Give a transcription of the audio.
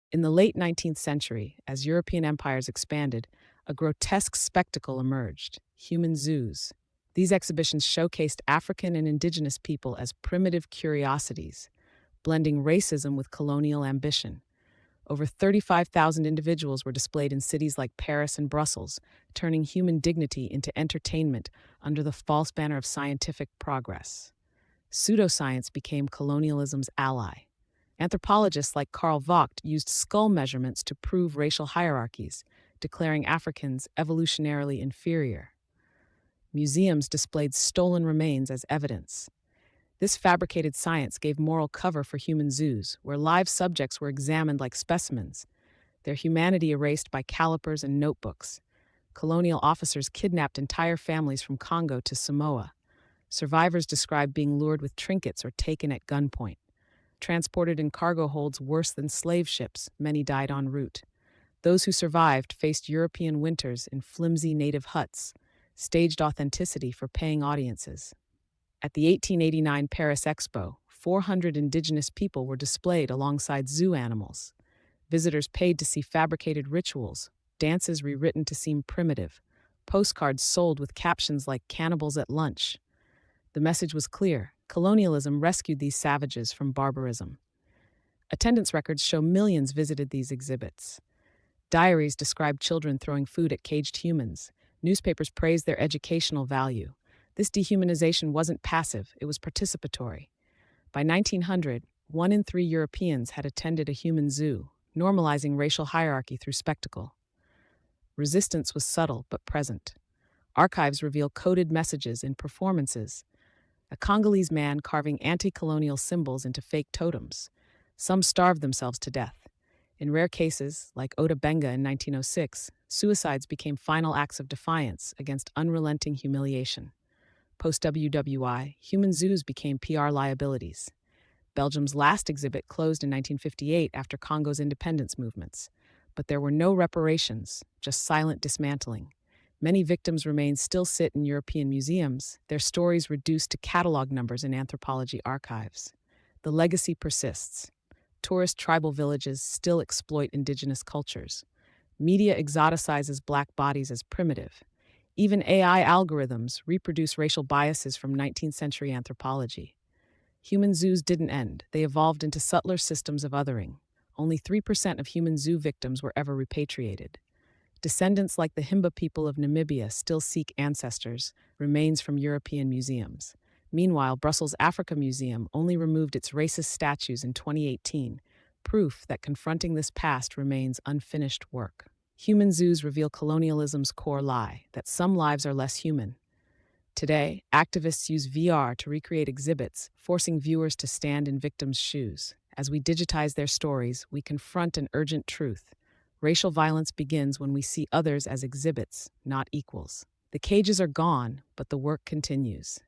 In the late 19th century, as European empires expanded, a grotesque spectacle emerged: human zoos. These exhibitions showcased African and indigenous people as primitive curiosities, blending racism with colonial ambition. Over 35,000 individuals were displayed in cities like Paris and Brussels, turning human dignity into entertainment under the false banner of scientific progress. Pseudoscience became colonialism's ally. Anthropologists like Carl Vogt used skull measurements to prove racial hierarchies, declaring Africans evolutionarily inferior. Museums displayed stolen remains as evidence. This fabricated science gave moral cover for human zoos, where live subjects were examined like specimens, their humanity erased by calipers and notebooks. Colonial officers kidnapped entire families from Congo to Samoa. Survivors described being lured with trinkets or taken at gunpoint. Transported in cargo holds worse than slave ships, many died en route. Those who survived faced European winters in flimsy native huts, staged authenticity for paying audiences. At the 1889 Paris Expo, 400 indigenous people were displayed alongside zoo animals. Visitors paid to see fabricated rituals, dances rewritten to seem primitive, postcards sold with captions like "Cannibals at Lunch." The message was clear: colonialism rescued these savages from barbarism. Attendance records show millions visited these exhibits. Diaries describe children throwing food at caged humans. Newspapers praised their educational value. This dehumanization wasn't passive, it was participatory. By 1900, 1 in 3 Europeans had attended a human zoo, normalizing racial hierarchy through spectacle. Resistance was subtle but present. Archives reveal coded messages in performances. A Congolese man carving anti-colonial symbols into fake totems. Some starved themselves to death. In rare cases, like Oda Benga in 1906, suicides became final acts of defiance against unrelenting humiliation. Post-WWI, human zoos became PR liabilities. Belgium's last exhibit closed in 1958 after Congo's independence movements. But there were no reparations, just silent dismantling. Many victims' remains still sit in European museums, their stories reduced to catalog numbers in anthropology archives. The legacy persists. Tourist tribal villages still exploit indigenous cultures. Media exoticizes Black bodies as primitive. Even AI algorithms reproduce racial biases from 19th century anthropology. Human zoos didn't end, they evolved into subtler systems of othering. Only 3% of human zoo victims were ever repatriated. Descendants like the Himba people of Namibia still seek ancestors, remains from European museums. Meanwhile, Brussels' Africa Museum only removed its racist statues in 2018, proof that confronting this past remains unfinished work. Human zoos reveal colonialism's core lie, that some lives are less human. Today, activists use VR to recreate exhibits, forcing viewers to stand in victims' shoes. As we digitize their stories, we confront an urgent truth. Racial violence begins when we see others as exhibits, not equals. The cages are gone, but the work continues.